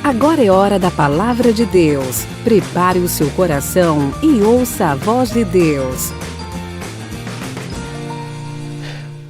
Agora é hora da Palavra de Deus. Prepare o seu coração e ouça a voz de Deus.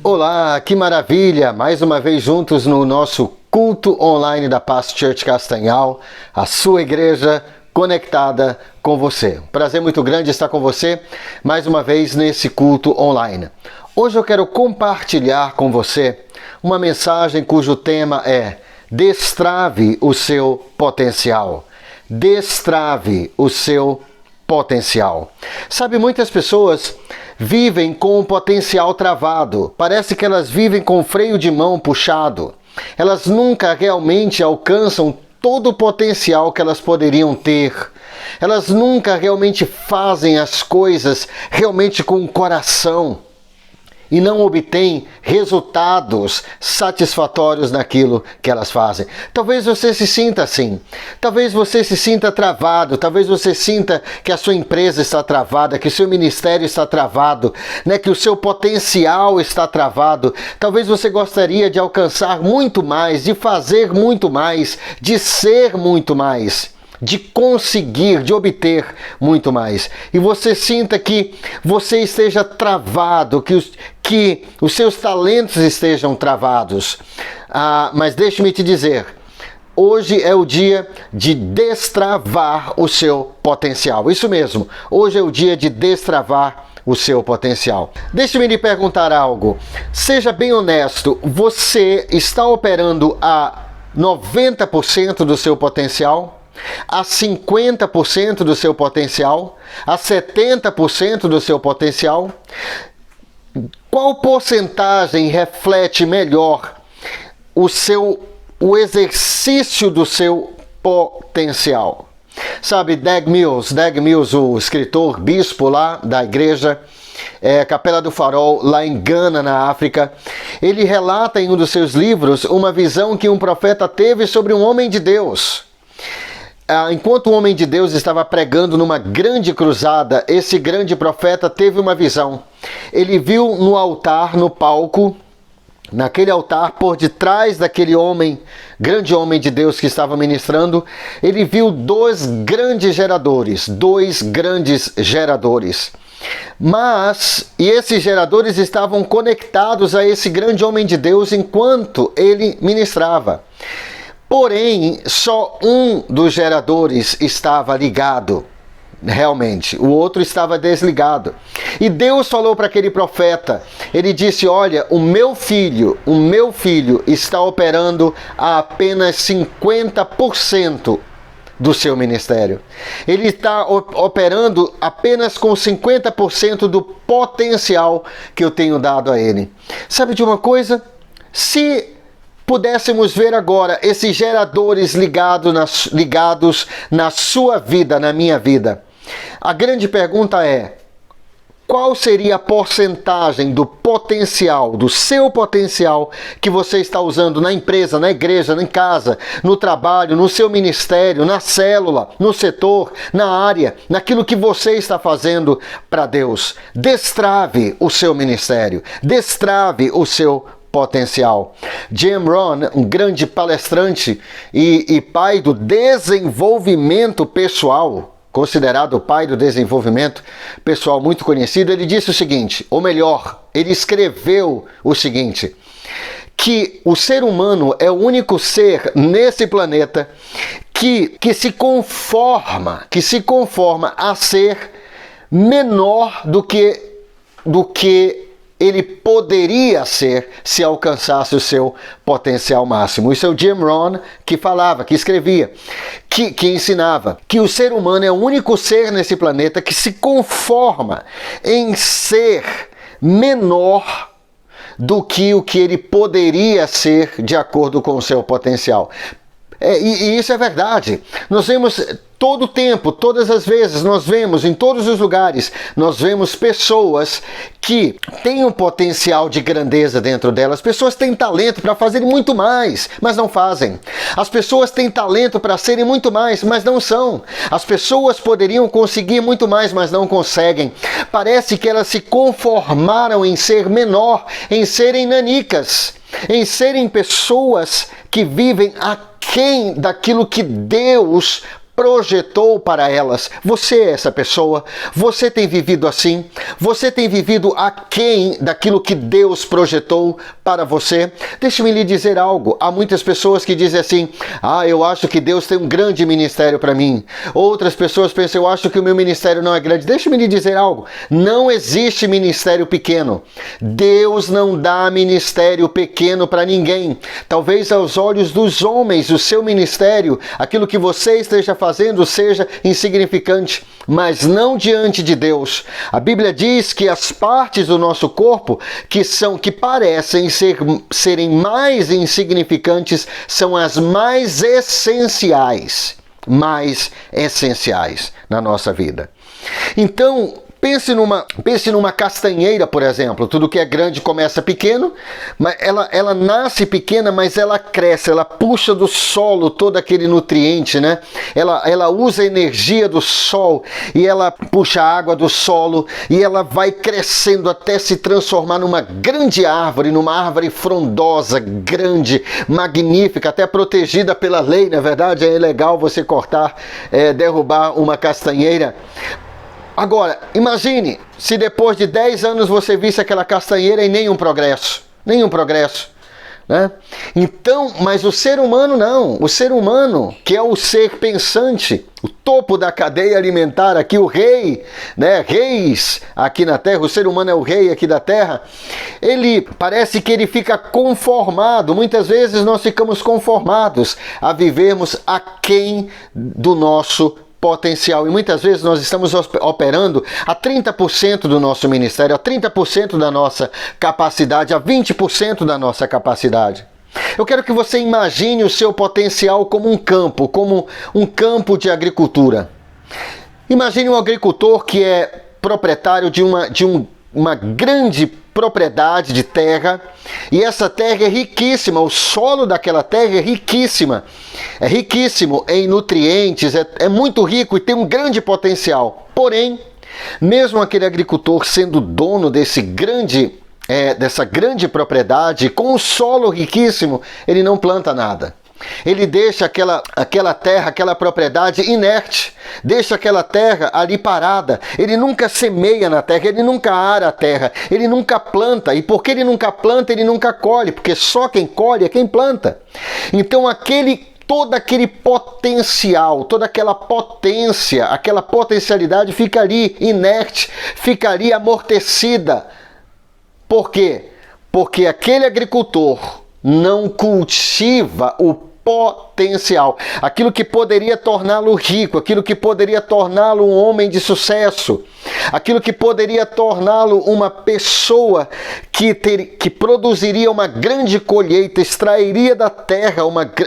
Olá, que maravilha! Mais uma vez juntos no nosso culto online da Paz Church Castanhal, a sua igreja conectada com você. Prazer muito grande estar com você mais uma vez nesse culto online. Hoje eu quero compartilhar com você uma mensagem cujo tema é Destrave o seu potencial. Destrave o seu potencial. Sabe, muitas pessoas vivem com o potencial travado. Parece que elas vivem com o freio de mão puxado. Elas nunca realmente alcançam todo o potencial que elas poderiam ter. Elas nunca realmente fazem as coisas realmente com o coração e não obtêm resultados satisfatórios naquilo que elas fazem. Talvez você se sinta assim. Talvez você se sinta travado. Talvez você sinta que a sua empresa está travada, que o seu ministério está travado, que o seu potencial está travado. Talvez você gostaria de alcançar muito mais, de fazer muito mais, de ser muito mais, de conseguir, de obter muito mais. E você sinta que você esteja travado, que os seus talentos estejam travados. Mas deixe-me te dizer, hoje é o dia de destravar o seu potencial. Isso mesmo, hoje é o dia de destravar o seu potencial. Deixe-me lhe perguntar algo. Seja bem honesto, você está operando a 90% do seu potencial? A 50% do seu potencial? A 70% do seu potencial? Qual porcentagem reflete melhor o exercício do seu potencial? Sabe, Dag Mills, o escritor, bispo lá da igreja Capela do Farol, lá em Gana, na África, ele relata em um dos seus livros uma visão que um profeta teve sobre um homem de Deus. Enquanto o homem de Deus estava pregando numa grande cruzada, esse grande profeta teve uma visão. Ele viu no altar, no palco, naquele altar, por detrás daquele grande homem de Deus que estava ministrando, ele viu dois grandes geradores. E esses geradores estavam conectados a esse grande homem de Deus enquanto ele ministrava. Porém, só um dos geradores estava ligado, realmente. O outro estava desligado. E Deus falou para aquele profeta, ele disse, olha, o meu filho está operando a apenas 50% do seu ministério. Ele está operando apenas com 50% do potencial que eu tenho dado a ele. Sabe de uma coisa? Se pudéssemos ver agora esses geradores ligados na sua vida, na minha vida, a grande pergunta é, qual seria a porcentagem do potencial, do seu potencial, que você está usando na empresa, na igreja, em casa, no trabalho, no seu ministério, na célula, no setor, na área, naquilo que você está fazendo para Deus? Destrave o seu ministério, destrave o seu potencial. Jim Rohn, um grande palestrante e pai do desenvolvimento pessoal, considerado o pai do desenvolvimento pessoal muito conhecido, ele disse o seguinte, ou melhor, ele escreveu o seguinte, que o ser humano é o único ser nesse planeta que se conforma a ser menor do que ele poderia ser se alcançasse o seu potencial máximo. Isso é o Jim Rohn que falava, que escrevia, que ensinava que o ser humano é o único ser nesse planeta que se conforma em ser menor do que o que ele poderia ser de acordo com o seu potencial. E isso é verdade. Nós vemos todo o tempo, todas as vezes, nós vemos em todos os lugares, nós vemos pessoas que têm um potencial de grandeza dentro delas. Pessoas têm talento para fazerem muito mais, mas não fazem. As pessoas têm talento para serem muito mais, mas não são. As pessoas poderiam conseguir muito mais, mas não conseguem. Parece que elas se conformaram em ser menor, em serem nanicas, em serem pessoas que vivem aqui aquém daquilo que Deus projetou para elas. Você é essa pessoa? Você tem vivido assim? Você tem vivido aquém daquilo que Deus projetou para você? Deixe-me lhe dizer algo. Há muitas pessoas que dizem assim: eu acho que Deus tem um grande ministério para mim. Outras pessoas pensam: eu acho que o meu ministério não é grande. Deixe-me lhe dizer algo. Não existe ministério pequeno. Deus não dá ministério pequeno para ninguém. Talvez aos olhos dos homens, o seu ministério, aquilo que você esteja fazendo seja insignificante, mas não diante de Deus. A Bíblia diz que as partes do nosso corpo que parecem serem mais insignificantes são as mais essenciais na nossa vida. Então, pense numa castanheira, por exemplo. Tudo que é grande começa pequeno, mas ela nasce pequena, mas ela cresce, ela puxa do solo todo aquele nutriente, né? Ela usa a energia do sol e ela puxa a água do solo e ela vai crescendo até se transformar numa grande árvore, numa árvore frondosa, grande, magnífica, até protegida pela lei, na verdade. É ilegal você derrubar uma castanheira. Agora, imagine se depois de 10 anos você visse aquela castanheira e nenhum progresso, né? Então, mas o ser humano não. O ser humano, que é o ser pensante, o topo da cadeia alimentar aqui, o rei, né? Reis aqui na Terra, o ser humano é o rei aqui da Terra. Parece que ele fica conformado. Muitas vezes nós ficamos conformados a vivermos aquém do nosso potencial. E muitas vezes nós estamos operando a 30% do nosso ministério, a 30% da nossa capacidade, a 20% da nossa capacidade. Eu quero que você imagine o seu potencial como um campo de agricultura. Imagine um agricultor que é proprietário de uma grande propriedade de terra, e essa terra é riquíssima, o solo daquela terra é riquíssimo em nutrientes, é muito rico e tem um grande potencial. Porém, mesmo aquele agricultor sendo dono dessa grande propriedade, com um solo riquíssimo, ele não planta nada. Ele deixa aquela terra, aquela propriedade inerte, deixa aquela terra ali parada. Ele nunca semeia na terra, ele nunca ara a terra, ele nunca planta. E porque ele nunca planta, ele nunca colhe, porque só quem colhe é quem planta. Então todo aquele potencial, toda aquela potência, aquela potencialidade fica ali inerte, fica ali amortecida. Por quê? Porque aquele agricultor não cultiva o potencial, aquilo que poderia torná-lo rico, aquilo que poderia torná-lo um homem de sucesso, aquilo que poderia torná-lo uma pessoa que produziria uma grande colheita, extrairia da terra,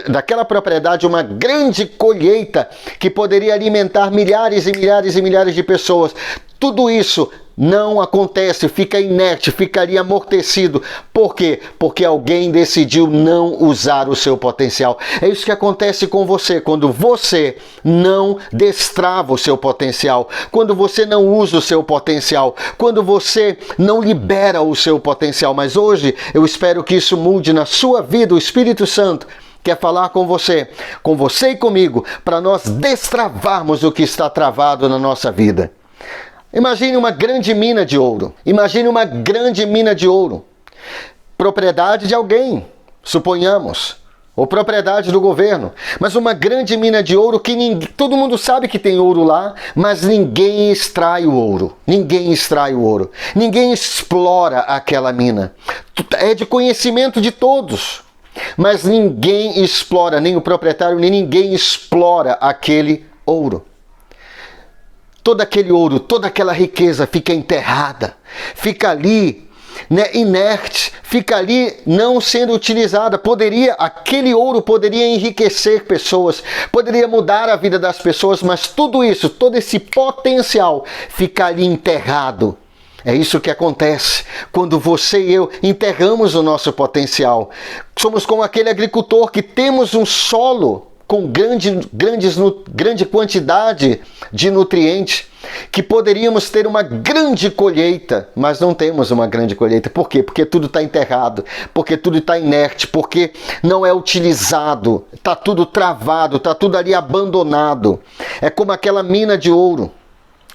daquela propriedade, uma grande colheita que poderia alimentar milhares e milhares e milhares de pessoas. Tudo isso não acontece, fica inerte, ficaria amortecido. Por quê? Porque alguém decidiu não usar o seu potencial. É isso que acontece com você, quando você não destrava o seu potencial, quando você não usa o seu potencial, quando você não libera o seu potencial. Mas hoje eu espero que isso mude na sua vida. O Espírito Santo quer falar com você e comigo, para nós destravarmos o que está travado na nossa vida. Imagine uma grande mina de ouro. Propriedade de alguém, suponhamos, ou propriedade do governo. Mas uma grande mina de ouro que todo mundo sabe que tem ouro lá, mas ninguém extrai o ouro. Ninguém explora aquela mina. É de conhecimento de todos. Mas ninguém explora, nem o proprietário, nem ninguém explora aquele ouro. Todo aquele ouro, toda aquela riqueza fica enterrada, fica ali, né, inerte, fica ali não sendo utilizada. Aquele ouro poderia enriquecer pessoas, poderia mudar a vida das pessoas, mas tudo isso, todo esse potencial fica ali enterrado. É isso que acontece quando você e eu enterramos o nosso potencial. Somos como aquele agricultor que temos um solo com grande quantidade de nutrientes, que poderíamos ter uma grande colheita, mas não temos uma grande colheita. Por quê? Porque tudo está enterrado, porque tudo está inerte, porque não é utilizado, está tudo travado, está tudo ali abandonado. É como aquela mina de ouro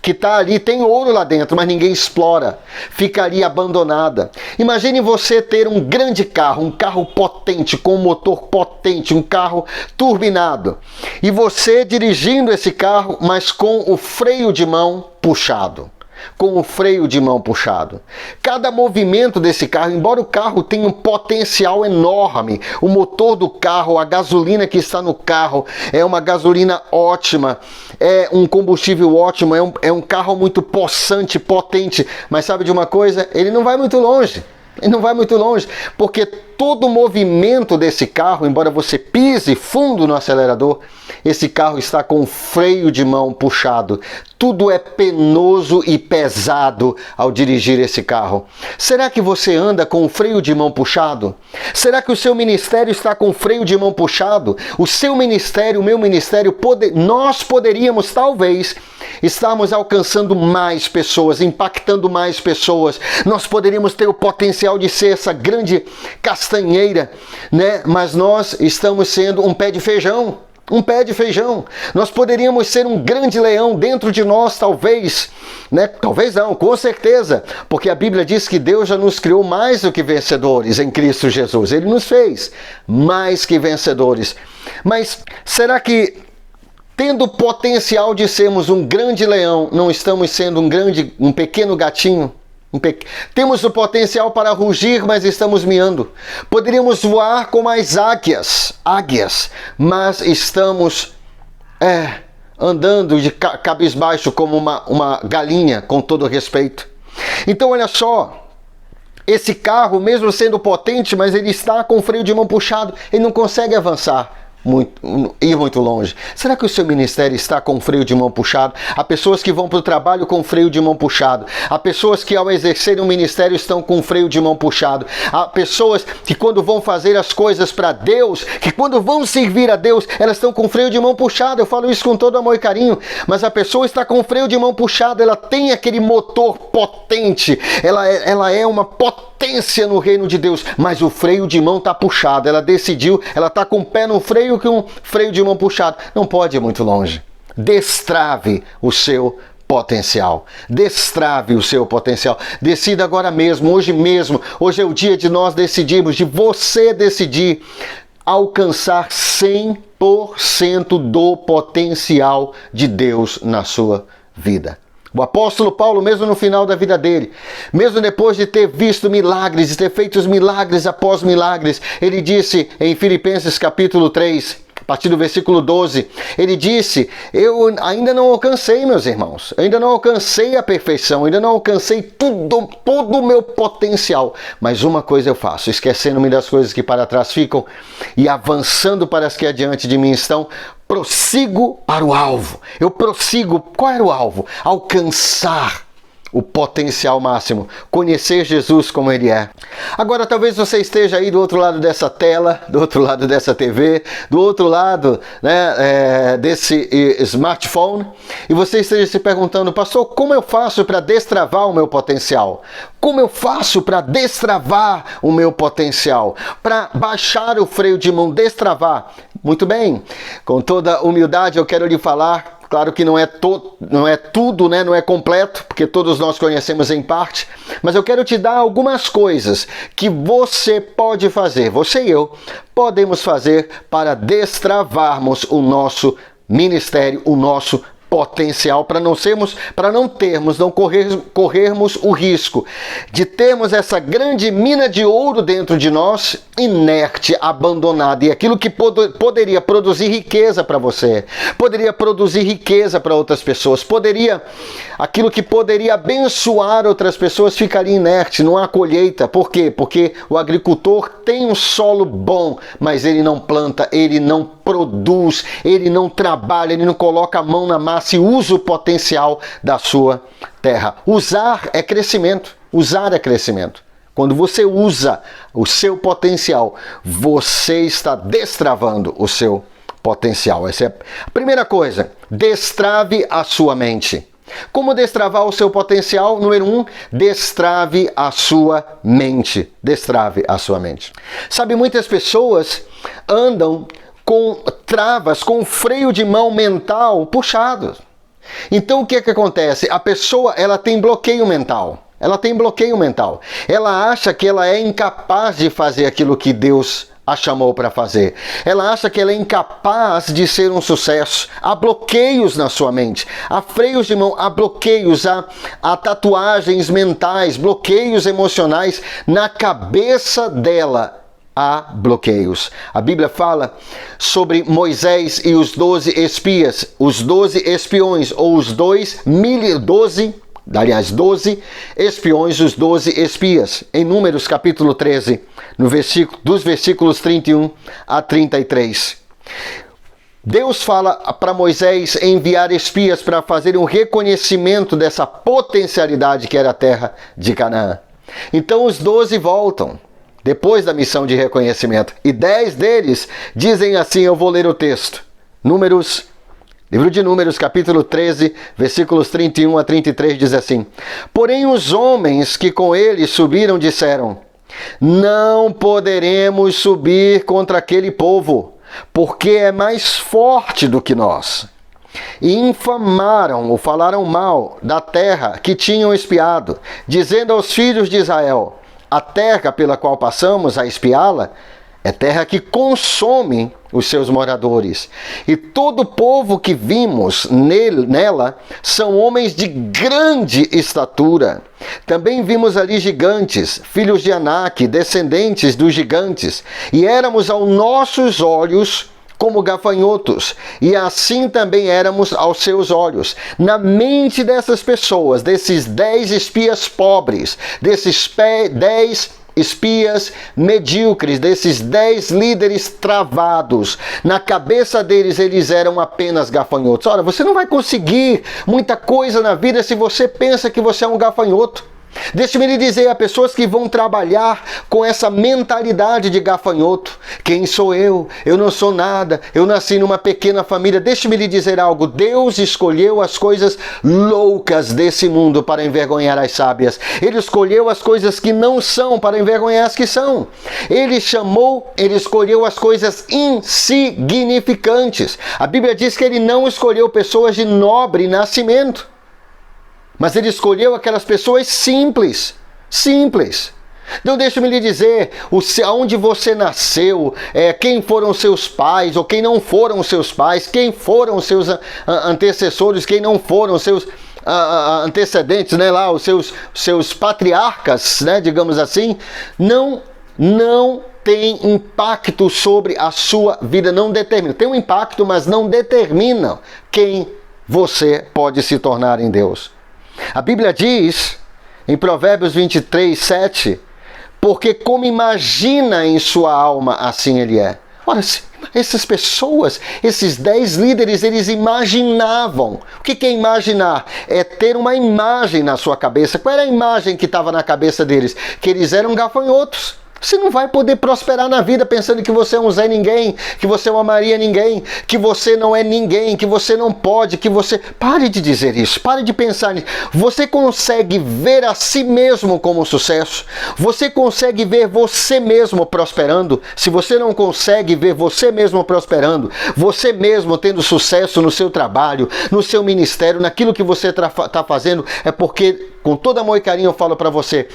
que está ali, tem ouro lá dentro, mas ninguém explora, fica ali abandonada. Imagine você ter um grande carro, um carro potente, com um motor potente, um carro turbinado, e você dirigindo esse carro, mas com o freio de mão puxado. Com o freio de mão puxado. Cada movimento desse carro, embora o carro tenha um potencial enorme, o motor do carro, a gasolina que está no carro é uma gasolina ótima, é um combustível ótimo, é um carro muito possante, potente, mas sabe de uma coisa? Ele não vai muito longe. Ele não vai muito longe, porque todo o movimento desse carro, embora você pise fundo no acelerador, esse carro está com o freio de mão puxado. Tudo é penoso e pesado ao dirigir esse carro. Será que você anda com o freio de mão puxado? Será que o seu ministério está com o freio de mão puxado? O seu ministério, o meu ministério, nós poderíamos talvez estarmos alcançando mais pessoas, impactando mais pessoas. Nós poderíamos ter o potencial de ser essa grande castanheira, né? Mas nós estamos sendo um pé de feijão. Um pé de feijão. Nós poderíamos ser um grande leão dentro de nós, talvez, né? Talvez não, com certeza, porque a Bíblia diz que Deus já nos criou mais do que vencedores em Cristo Jesus. Ele nos fez mais que vencedores. Mas será que, tendo o potencial de sermos um grande leão, não estamos sendo um pequeno gatinho? Temos o potencial para rugir, mas estamos miando. Poderíamos voar como as águias, mas estamos andando de cabisbaixo como uma galinha, com todo respeito. Então olha só, esse carro, mesmo sendo potente, mas ele está com o freio de mão puxado, ele não consegue avançar. Ir muito longe. Será que o seu ministério está com freio de mão puxado? Há pessoas que vão para o trabalho com freio de mão puxado. Há pessoas que ao exercerem um ministério estão com freio de mão puxado. Há pessoas que quando vão fazer as coisas para Deus, que quando vão servir a Deus, elas estão com freio de mão puxado. Eu falo isso com todo amor e carinho, mas a pessoa está com freio de mão puxado, ela tem aquele motor potente, ela é uma potência no reino de Deus, mas o freio de mão está puxado. Ela decidiu, ela está com o pé no freio que um freio de mão puxado. Não pode ir muito longe. Destrave o seu potencial. Destrave o seu potencial. Decida agora mesmo, hoje mesmo. Hoje é o dia de nós decidirmos, de você decidir alcançar 100% do potencial de Deus na sua vida. O apóstolo Paulo, mesmo no final da vida dele, mesmo depois de ter visto milagres, de ter feito os milagres após milagres, ele disse em Filipenses capítulo 3, a partir do versículo 12, ele disse: eu ainda não alcancei, meus irmãos, ainda não alcancei a perfeição, ainda não alcancei todo o meu potencial, mas uma coisa eu faço, esquecendo-me das coisas que para trás ficam e avançando para as que adiante de mim estão, prossigo para o alvo. Eu prossigo. Qual era o alvo? Alcançar o potencial máximo, conhecer Jesus como Ele é. Agora talvez você esteja aí do outro lado dessa tela, do outro lado dessa TV, do outro lado, né, desse smartphone, e você esteja se perguntando: pastor, como eu faço para destravar o meu potencial? Como eu faço para destravar o meu potencial? Para baixar o freio de mão, destravar? Muito bem, com toda humildade eu quero lhe falar. Claro que não é tudo, né? Não é completo, porque todos nós conhecemos em parte, mas eu quero te dar algumas coisas que você pode fazer, você e eu podemos fazer para destravarmos o nosso ministério, o nosso potencial, para não corrermos o risco de termos essa grande mina de ouro dentro de nós, inerte, abandonada, e aquilo que poderia produzir riqueza para você, poderia produzir riqueza para outras pessoas, aquilo que poderia abençoar outras pessoas ficaria inerte, não há colheita. Por quê? Porque o agricultor tem um solo bom, mas ele não planta, ele não produz, ele não trabalha, ele não coloca a mão na massa e usa o potencial da sua terra. Usar é crescimento. Usar é crescimento. Quando você usa o seu potencial, você está destravando o seu potencial. Essa é a primeira coisa. Destrave a sua mente. Como destravar o seu potencial? Número 1, destrave a sua mente. Destrave a sua mente. Sabe, muitas pessoas andam com travas, com freio de mão mental puxado. Então o que acontece? A pessoa ela tem bloqueio mental. Ela tem bloqueio mental. Ela acha que ela é incapaz de fazer aquilo que Deus a chamou para fazer. Ela acha que ela é incapaz de ser um sucesso. Há bloqueios na sua mente. Há freios de mão, há bloqueios, há tatuagens mentais, bloqueios emocionais na cabeça dela. Há bloqueios. A Bíblia fala sobre Moisés e os 12 espias, os 12 espiões, ou os 12 espiões, os 12 espias, em Números capítulo 13, dos versículos 31 a 33. Deus fala para Moisés enviar espias para fazer um reconhecimento dessa potencialidade que era a terra de Canaã. Então os 12 voltam, depois da missão de reconhecimento, e 10 deles dizem assim, eu vou ler o texto. Livro de Números, capítulo 13, versículos 31 a 33, diz assim: Porém os homens que com ele subiram disseram, não poderemos subir contra aquele povo, porque é mais forte do que nós. E infamaram ou falaram mal da terra que tinham espiado, dizendo aos filhos de Israel, a terra pela qual passamos a espiá-la é terra que consome os seus moradores. E todo o povo que vimos nela são homens de grande estatura. Também vimos ali gigantes, filhos de Anak, descendentes dos gigantes. E éramos aos nossos olhos como gafanhotos. E assim também éramos aos seus olhos. Na mente dessas pessoas, desses 10 espias pobres, desses 10 espias medíocres, desses 10 líderes travados, na cabeça deles eles eram apenas gafanhotos. Ora, você não vai conseguir muita coisa na vida se você pensa que você é um gafanhoto. Deixe-me lhe dizer, há pessoas que vão trabalhar com essa mentalidade de gafanhoto. Quem sou eu? Eu não sou nada. Eu nasci numa pequena família. Deixe-me lhe dizer algo. Deus escolheu as coisas loucas desse mundo para envergonhar as sábias. Ele escolheu as coisas que não são para envergonhar as que são. Ele escolheu as coisas insignificantes. A Bíblia diz que ele não escolheu pessoas de nobre nascimento. Mas ele escolheu aquelas pessoas simples. Então deixa-me lhe dizer, onde você nasceu, quem foram seus pais, ou quem não foram seus pais, quem foram seus antecessores, quem não foram seus antecedentes, né, lá, os seus patriarcas, né, digamos assim, não tem impacto sobre a sua vida, não determina. Tem um impacto, mas não determina quem você pode se tornar em Deus. A Bíblia diz, em Provérbios 23, 7, porque como imagina em sua alma, assim ele é. Ora, essas pessoas, esses 10 líderes, eles imaginavam. O que é imaginar? É ter uma imagem na sua cabeça. Qual era a imagem que estava na cabeça deles? Que eles eram gafanhotos. Você não vai poder prosperar na vida pensando que você é um Zé Ninguém, que você é uma Maria Ninguém, que você não é ninguém, que você não pode, que você... Pare de dizer isso, pare de pensar nisso. Você consegue ver a si mesmo como um sucesso? Você consegue ver você mesmo prosperando? Se você não consegue ver você mesmo prosperando, você mesmo tendo sucesso no seu trabalho, no seu ministério, naquilo que você está fazendo, é porque, com todo amor e carinho, eu falo para você,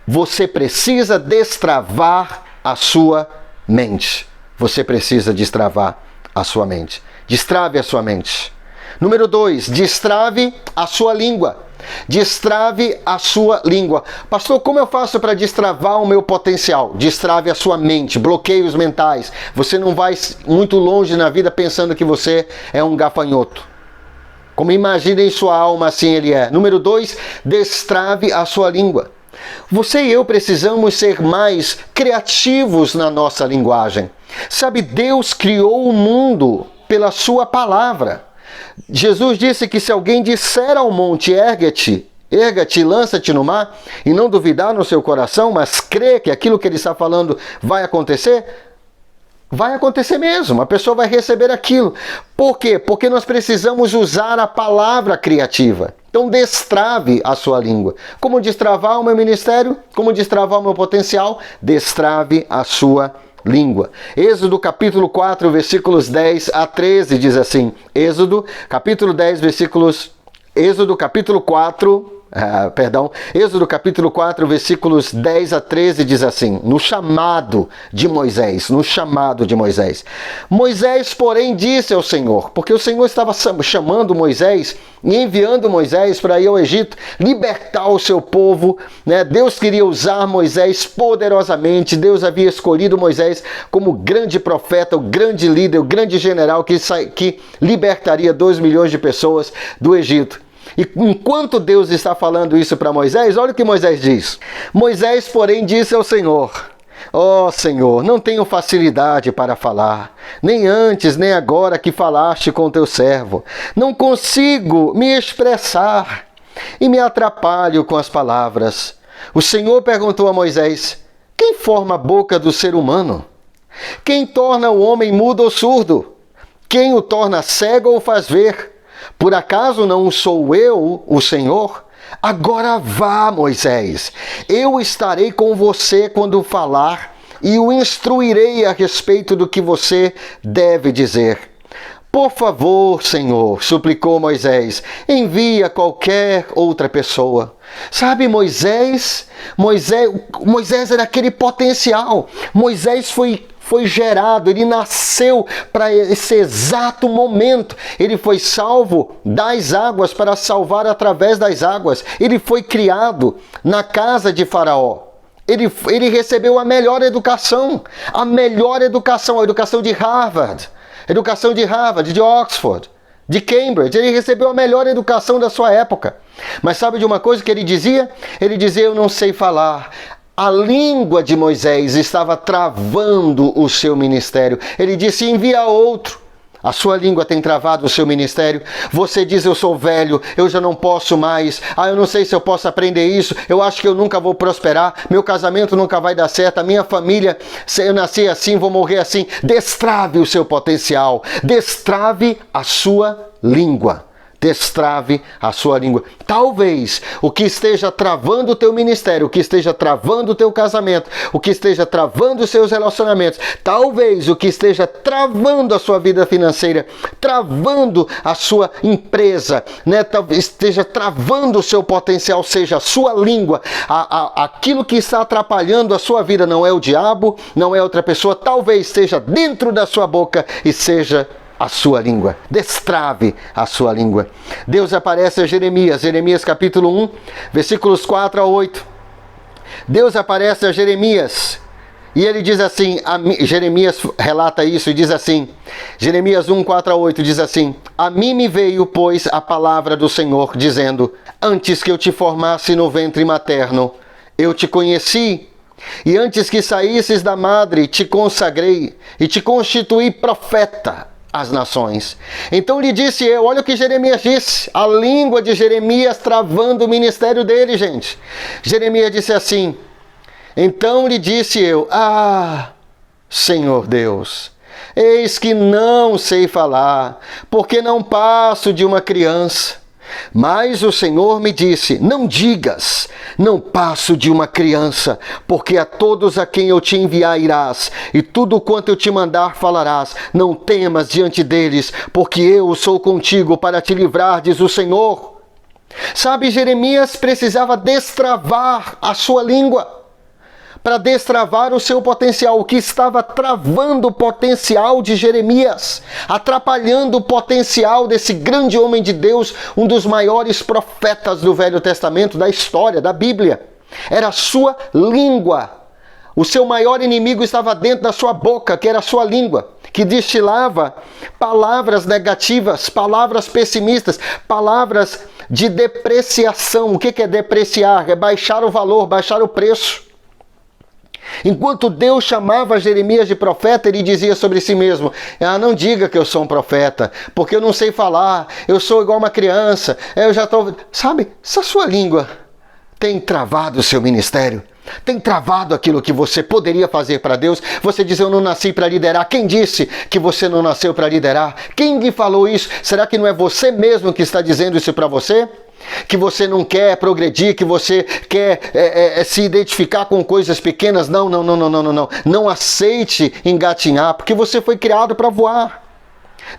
você precisa destravar a sua mente. Você precisa destravar a sua mente. Destrave a sua mente. Número 2, destrave a sua língua. Destrave a sua língua. Pastor, como eu faço para destravar o meu potencial? Destrave a sua mente, bloqueios mentais. Você não vai muito longe na vida pensando que você é um gafanhoto. Como imagina em sua alma, assim ele é. Número 2, destrave a sua língua. Você e eu precisamos ser mais criativos na nossa linguagem. Sabe, Deus criou o mundo pela sua palavra. Jesus disse que se alguém disser ao monte, erga-te, lança-te no mar, e não duvidar no seu coração, mas crer que aquilo que ele está falando vai acontecer, vai acontecer mesmo, a pessoa vai receber aquilo. Por quê? Porque nós precisamos usar a palavra criativa. Então destrave a sua língua. Como destravar o meu ministério? Como destravar o meu potencial? Destrave a sua língua. Êxodo capítulo 4, versículos 10 a 13 diz assim. Êxodo capítulo 4, versículos 10 a 13 diz assim, no chamado de Moisés. Moisés, porém, disse ao Senhor, porque o Senhor estava chamando Moisés e enviando Moisés para ir ao Egito, libertar o seu povo, né? Deus queria usar Moisés poderosamente, Deus havia escolhido Moisés como grande profeta, o grande líder, o grande general que libertaria 2 milhões de pessoas do Egito. E enquanto Deus está falando isso para Moisés, olha o que Moisés diz. Moisés, porém, disse ao Senhor, ó Senhor, não tenho facilidade para falar, nem antes, nem agora que falaste com teu servo. Não consigo me expressar e me atrapalho com as palavras. O Senhor perguntou a Moisés, quem forma a boca do ser humano? Quem torna o homem mudo ou surdo? Quem o torna cego ou faz ver? Por acaso não sou eu, o Senhor? Agora vá, Moisés, eu estarei com você quando falar e o instruirei a respeito do que você deve dizer. Por favor, Senhor, suplicou Moisés, envia qualquer outra pessoa. Sabe, Moisés era aquele potencial. Moisés foi gerado, ele nasceu para esse exato momento. Ele foi salvo das águas para salvar através das águas. Ele foi criado na casa de Faraó. Ele recebeu a melhor educação, a educação de Harvard, de Oxford, de Cambridge. Ele recebeu a melhor educação da sua época. Mas sabe de uma coisa que ele dizia? Ele dizia, eu não sei falar. A língua de Moisés estava travando o seu ministério. Ele disse, envia outro. A sua língua tem travado o seu ministério. Você diz, eu sou velho, eu já não posso mais. Eu não sei se eu posso aprender isso. Eu acho que eu nunca vou prosperar. Meu casamento nunca vai dar certo. A minha família, se eu nasci assim, vou morrer assim. Destrave o seu potencial. Destrave a sua língua. Destrave a sua língua. Talvez o que esteja travando o teu ministério, o que esteja travando o teu casamento, o que esteja travando os seus relacionamentos, talvez o que esteja travando a sua vida financeira, travando a sua empresa, né? Talvez esteja travando o seu potencial, seja a sua língua. Aquilo que está atrapalhando a sua vida não é o diabo, não é outra pessoa, talvez esteja dentro da sua boca e seja a sua língua. Destrave a sua língua. Deus aparece a Jeremias capítulo 1, versículos 4 a 8. Deus aparece a Jeremias e ele diz assim, Jeremias relata isso e diz assim, Jeremias 1, 4 a 8 diz assim, a mim me veio, pois, a palavra do Senhor, dizendo, antes que eu te formasse no ventre materno, eu te conheci, e antes que saísses da madre, te consagrei e te constituí profeta as nações. Então lhe disse eu, olha o que Jeremias disse, a língua de Jeremias travando o ministério dele, gente. Jeremias disse assim, então lhe disse eu, Senhor Deus, eis que não sei falar, porque não passo de uma criança. Mas o Senhor me disse, não digas, não passo de uma criança, porque a todos a quem eu te enviar irás, e tudo quanto eu te mandar falarás. Não temas diante deles, porque eu sou contigo para te livrar, diz o Senhor. Sabe, Jeremias precisava destravar a sua língua, para destravar o seu potencial, o que estava travando o potencial de Jeremias, atrapalhando o potencial desse grande homem de Deus, um dos maiores profetas do Velho Testamento, da história, da Bíblia. Era a sua língua. O seu maior inimigo estava dentro da sua boca, que era a sua língua, que destilava palavras negativas, palavras pessimistas, palavras de depreciação. O que é depreciar? É baixar o valor, baixar o preço. Enquanto Deus chamava Jeremias de profeta, ele dizia sobre si mesmo, não diga que eu sou um profeta, porque eu não sei falar, eu sou igual uma criança, eu já estou... Sabe, se a sua língua tem travado o seu ministério, Tem travado aquilo que você poderia fazer para Deus? Você diz, eu não nasci para liderar. Quem disse que você não nasceu para liderar? Quem lhe falou isso? Será que não é você mesmo que está dizendo isso para você? Que você não quer progredir, que você quer se identificar com coisas pequenas? Não. Não aceite engatinhar, porque você foi criado para voar.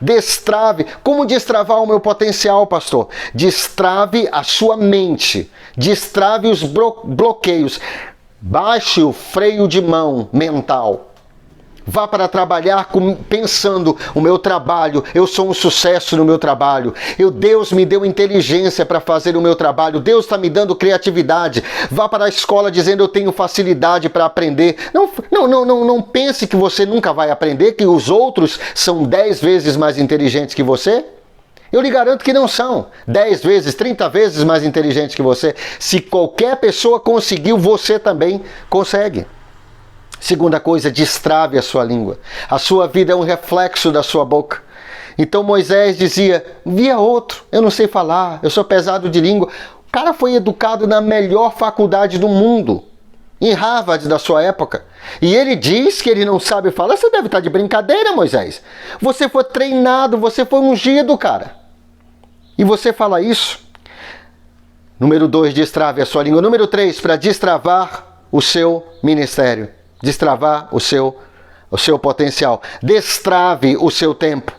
Destrave. Como destravar o meu potencial, pastor? Destrave a sua mente. Destrave os bloqueios. Baixe o freio de mão mental. Vá para trabalhar pensando, o meu trabalho, eu sou um sucesso no meu trabalho. Deus me deu inteligência para fazer o meu trabalho. Deus está me dando criatividade. Vá para a escola dizendo, eu tenho facilidade para aprender. Não pense que você nunca vai aprender, que os outros são 10 vezes mais inteligentes que você. Eu lhe garanto que não são 10 vezes, 30 vezes mais inteligentes que você. Se qualquer pessoa conseguiu, você também consegue. Segunda coisa, destrave a sua língua. A sua vida é um reflexo da sua boca. Então Moisés dizia, via outro, eu não sei falar, eu sou pesado de língua. O cara foi educado na melhor faculdade do mundo, em Harvard da sua época. E ele diz que ele não sabe falar. Você deve estar de brincadeira, Moisés. Você foi treinado, você foi ungido, cara. E você fala isso? Número 2, destrave a sua língua. Número 3, para destravar o seu ministério. Destravar o seu potencial. Destrave o seu tempo.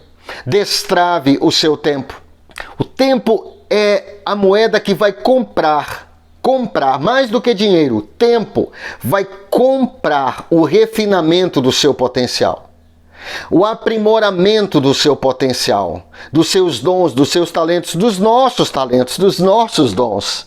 Destrave o seu tempo. O tempo é a moeda que vai comprar mais do que dinheiro. Tempo vai comprar o refinamento do seu potencial. O aprimoramento do seu potencial, dos seus dons, dos seus talentos, dos nossos dons.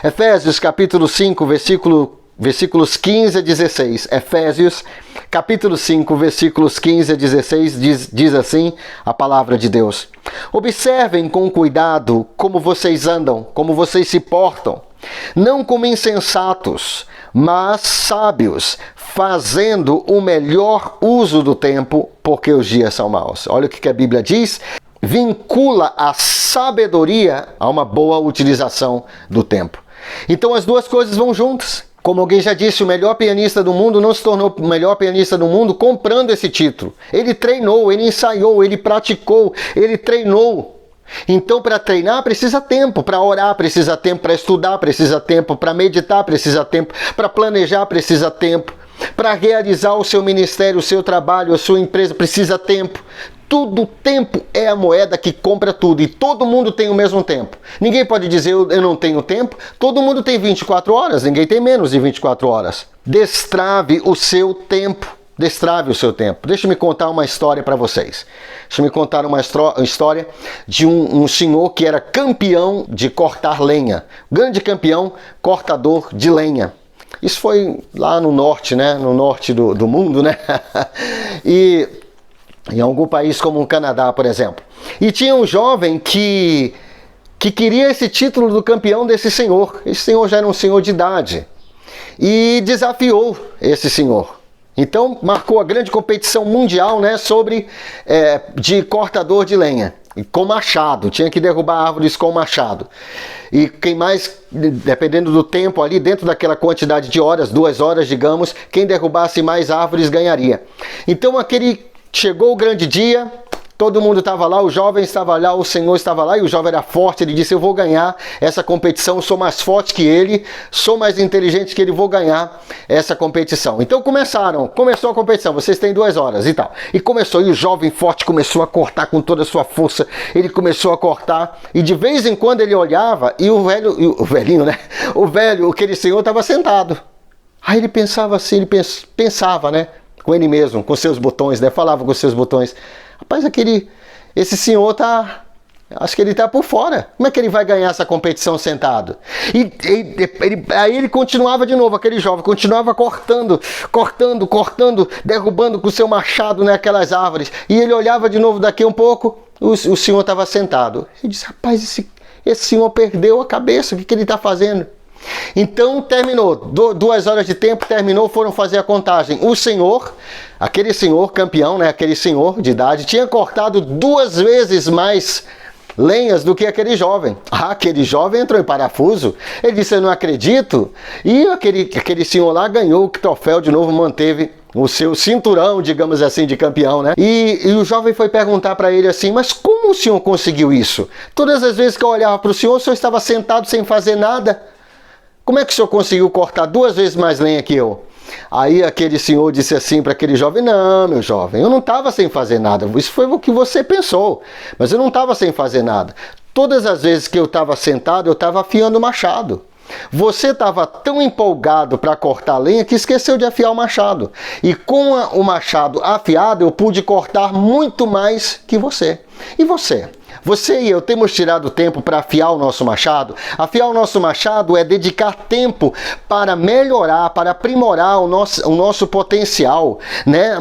Efésios capítulo 5, versículos 15 a 16. Efésios, capítulo 5, versículos 15 a 16, diz assim a palavra de Deus. Observem com cuidado como vocês andam, como vocês se portam, não como insensatos, mas sábios, fazendo o melhor uso do tempo, porque os dias são maus. Olha o que a Bíblia diz. Vincula a sabedoria a uma boa utilização do tempo. Então as duas coisas vão juntas. Como alguém já disse, o melhor pianista do mundo não se tornou o melhor pianista do mundo comprando esse título. Ele treinou, ele ensaiou, ele praticou, ele treinou. Então, para treinar, precisa tempo. Para orar, precisa tempo. Para estudar, precisa tempo. Para meditar, precisa tempo. Para planejar, precisa tempo. Para realizar o seu ministério, o seu trabalho, a sua empresa, precisa tempo. Tudo tempo é a moeda que compra tudo. E todo mundo tem o mesmo tempo. Ninguém pode dizer, eu não tenho tempo. Todo mundo tem 24 horas. Ninguém tem menos de 24 horas. Destrave o seu tempo. Destrave o seu tempo. Deixa eu me contar uma história para vocês. Deixa eu me contar uma história de um senhor que era campeão de cortar lenha. Grande campeão, cortador de lenha. Isso foi lá no norte, né? No norte do mundo, né? E em algum país como o Canadá, por exemplo. E tinha um jovem que queria esse título do campeão desse senhor. Esse senhor já era um senhor de idade. E desafiou esse senhor. Então marcou a grande competição mundial, né, de cortador de lenha. E com machado, tinha que derrubar árvores com machado. E quem mais, dependendo do tempo ali, dentro daquela quantidade de horas, 2 horas, digamos, quem derrubasse mais árvores ganharia. Então chegou o grande dia, todo mundo estava lá, o jovem estava lá, o senhor estava lá, e o jovem era forte, ele disse, eu vou ganhar essa competição, sou mais forte que ele, sou mais inteligente que ele, vou ganhar essa competição. Então começou a competição, vocês têm 2 horas e tal. E o jovem forte começou a cortar com toda a sua força, ele começou a cortar, e de vez em quando ele olhava, e aquele senhor estava sentado. Aí ele pensava assim, pensava, né, com ele mesmo, com seus botões, né, falava com seus botões. Rapaz, esse senhor acho que ele está por fora. Como é que ele vai ganhar essa competição sentado? Aí ele continuava de novo, aquele jovem, continuava cortando, derrubando com o seu machado naquelas árvores. E ele olhava de novo daqui um pouco, o senhor estava sentado. Ele disse, rapaz, esse senhor perdeu a cabeça, o que ele está fazendo? Então terminou, 2 horas de tempo, terminou, foram fazer a contagem. O senhor, aquele senhor campeão, né, aquele senhor de idade, tinha cortado 2 vezes mais lenhas do que aquele jovem. Aquele jovem entrou em parafuso. Ele disse, eu não acredito. E aquele senhor lá ganhou o troféu de novo, manteve o seu cinturão, digamos assim, de campeão, né? E o jovem foi perguntar para ele assim, mas como o senhor conseguiu isso? Todas as vezes que eu olhava para o senhor estava sentado sem fazer nada. Como é que o senhor conseguiu cortar 2 vezes mais lenha que eu? Aí aquele senhor disse assim para aquele jovem, não, meu jovem, eu não estava sem fazer nada, isso foi o que você pensou, mas eu não estava sem fazer nada. Todas as vezes que eu estava sentado, eu estava afiando o machado. Você estava tão empolgado para cortar a lenha que esqueceu de afiar o machado. E com o machado afiado, eu pude cortar muito mais que você. E você? Você e eu temos tirado tempo para afiar o nosso machado? Afiar o nosso machado é dedicar tempo para melhorar, para aprimorar o nosso potencial, né?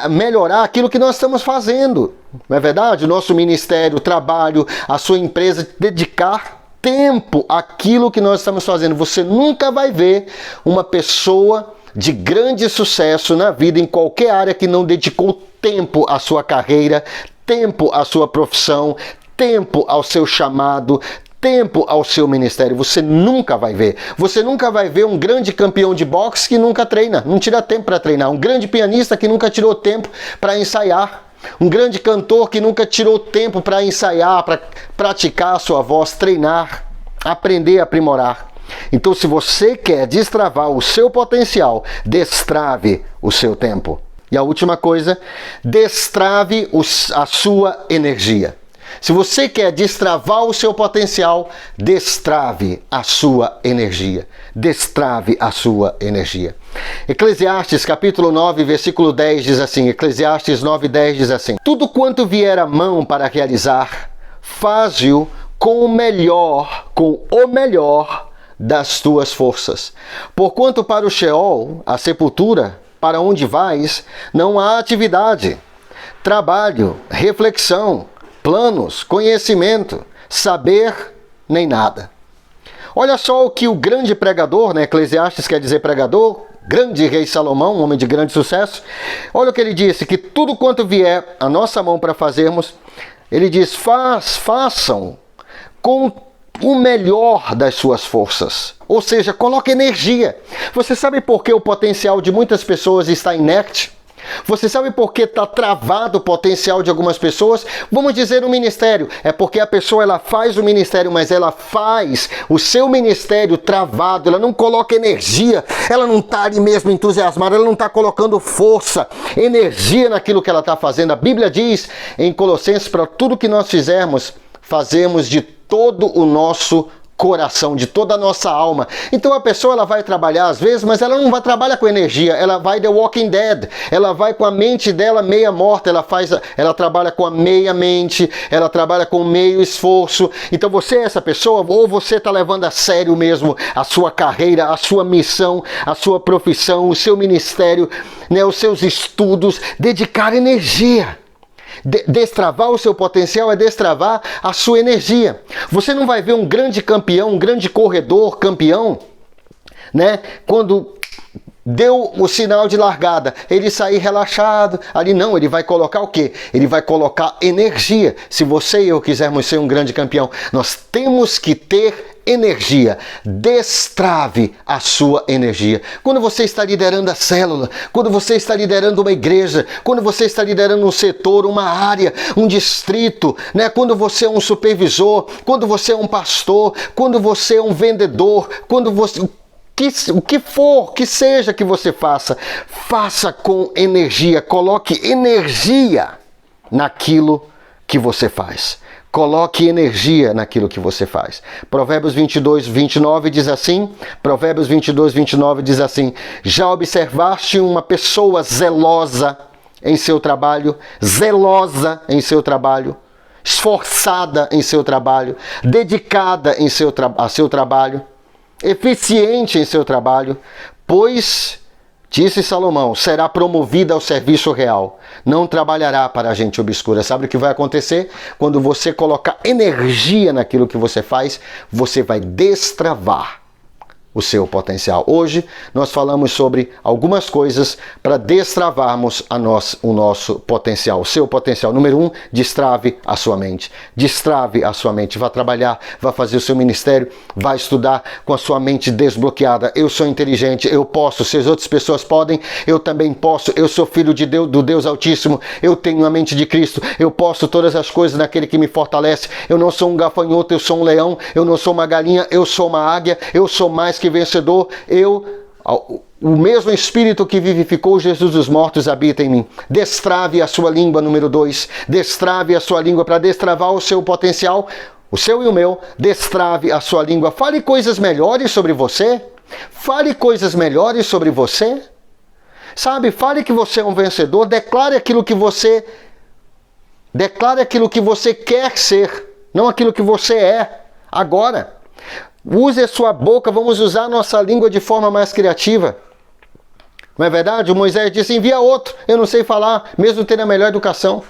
Melhorar aquilo que nós estamos fazendo. Não é verdade? O nosso ministério, o trabalho, a sua empresa, dedicar tempo àquilo que nós estamos fazendo. Você nunca vai ver uma pessoa de grande sucesso na vida, em qualquer área, que não dedicou tempo à sua carreira, tempo à sua profissão, tempo ao seu chamado, tempo ao seu ministério. Você nunca vai ver. Você nunca vai ver um grande campeão de boxe que nunca treina, não tira tempo para treinar. Um grande pianista que nunca tirou tempo para ensaiar. Um grande cantor que nunca tirou tempo para ensaiar, para praticar a sua voz, treinar, aprender a aprimorar. Então, se você quer destravar o seu potencial, destrave o seu tempo. E a última coisa, destrave a sua energia. Se você quer destravar o seu potencial, destrave a sua energia. Destrave a sua energia. Eclesiastes capítulo 9, versículo 10 diz assim, Eclesiastes 9, 10 diz assim, tudo quanto vier à mão para realizar, faze-o com o melhor das tuas forças. Porquanto para o Sheol, a sepultura, para onde vais, não há atividade, trabalho, reflexão, planos, conhecimento, saber, nem nada. Olha só o que o grande pregador, né? Eclesiastes quer dizer pregador, grande rei Salomão, um homem de grande sucesso. Olha o que ele disse, que tudo quanto vier à nossa mão para fazermos, ele diz, façam com o melhor das suas forças. Ou seja, coloque energia. Você sabe por que o potencial de muitas pessoas está inerte? Você sabe por que está travado o potencial de algumas pessoas? Vamos dizer no ministério. É porque a pessoa ela faz o ministério, mas ela faz o seu ministério travado. Ela não coloca energia. Ela não está ali mesmo entusiasmada. Ela não está colocando força, energia naquilo que ela está fazendo. A Bíblia diz em Colossenses, para tudo que nós fizermos, fazemos de todo o nosso coração, de toda a nossa alma. Então a pessoa ela vai trabalhar às vezes, mas ela não vai trabalhar com energia, ela vai The Walking Dead, ela vai com a mente dela meia morta, ela trabalha com a meia mente, ela trabalha com meio esforço. Então você é essa pessoa, ou você está levando a sério mesmo a sua carreira, a sua missão, a sua profissão, o seu ministério, né, os seus estudos, dedicar energia. Destravar o seu potencial é destravar a sua energia. Você não vai ver um grande campeão, um grande corredor campeão, né? Quando deu o sinal de largada, ele sair relaxado, ali não, ele vai colocar o quê? Ele vai colocar energia. Se você e eu quisermos ser um grande campeão, nós temos que ter energia. Destrave a sua energia. Quando você está liderando a célula, quando você está liderando uma igreja, quando você está liderando um setor, uma área, um distrito, né? Quando você é um supervisor, quando você é um pastor, quando você é um vendedor, quando você... o que for, que seja que você faça, faça com energia, coloque energia naquilo que você faz. Coloque energia naquilo que você faz. Provérbios 22, 29 diz assim, Provérbios 22, 29 diz assim, já observaste uma pessoa zelosa em seu trabalho, esforçada em seu trabalho, dedicada a seu trabalho, eficiente em seu trabalho, pois, disse Salomão, será promovida ao serviço real, não trabalhará para a gente obscura. Sabe o que vai acontecer? Quando você colocar energia naquilo que você faz, você vai destravar o seu potencial. Hoje nós falamos sobre algumas coisas para destravarmos o nosso potencial, o seu potencial. Número 1, destrave a sua mente. Destrave a sua mente. Vá trabalhar, vá fazer o seu ministério, vá estudar com a sua mente desbloqueada. Eu sou inteligente, eu posso. Se as outras pessoas podem, eu também posso. Eu sou filho de Deus, do Deus Altíssimo. Eu tenho a mente de Cristo. Eu posso todas as coisas naquele que me fortalece. Eu não sou um gafanhoto, eu sou um leão. Eu não sou uma galinha, eu sou uma águia. Eu sou mais que vencedor. O mesmo Espírito que vivificou Jesus dos mortos habita em mim. Destrave a sua língua, número 2. Destrave a sua língua para destravar o seu potencial, o seu e o meu. Destrave a sua língua. Fale coisas melhores sobre você. Fale coisas melhores sobre você. Sabe, fale que você é um vencedor. Declare aquilo que você quer ser, não aquilo que você é agora. Use a sua boca, vamos usar a nossa língua de forma mais criativa. Não é verdade? O Moisés disse, envia outro, eu não sei falar, mesmo tendo a melhor educação.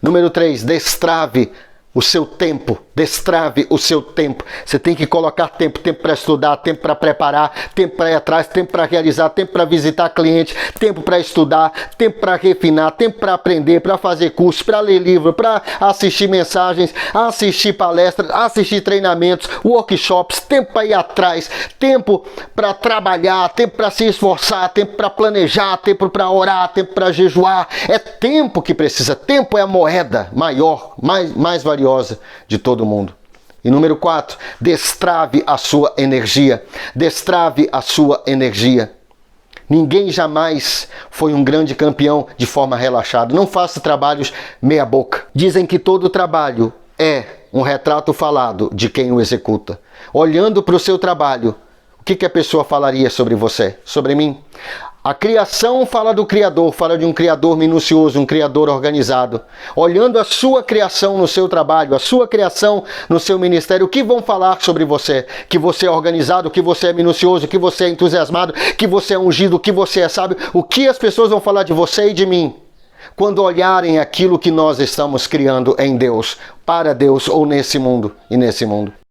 Número 3, destrave o seu tempo. Destrave o seu tempo. Você tem que colocar tempo para estudar, tempo para preparar, tempo para ir atrás, tempo para realizar, tempo para visitar cliente, tempo para estudar, tempo para refinar, tempo para aprender, para fazer cursos, para ler livro, para assistir mensagens, assistir palestras, assistir treinamentos, workshops, tempo para ir atrás, tempo para trabalhar, tempo para se esforçar, tempo para planejar, tempo para orar, tempo para jejuar. É tempo que precisa. Tempo é a moeda maior, mais valiosa de todo mundo. E número 4, destrave a sua energia. Destrave a sua energia. Ninguém jamais foi um grande campeão de forma relaxada. Não faça trabalhos meia boca. Dizem que todo trabalho é um retrato falado de quem o executa. Olhando para o seu trabalho, o que a pessoa falaria sobre você? Sobre mim? A criação fala do Criador, fala de um Criador minucioso, um Criador organizado. Olhando a sua criação no seu trabalho, a sua criação no seu ministério, o que vão falar sobre você? Que você é organizado, que você é minucioso, que você é entusiasmado, que você é ungido, que você é sábio. O que as pessoas vão falar de você e de mim? Quando olharem aquilo que nós estamos criando em Deus, para Deus ou nesse mundo e nesse mundo.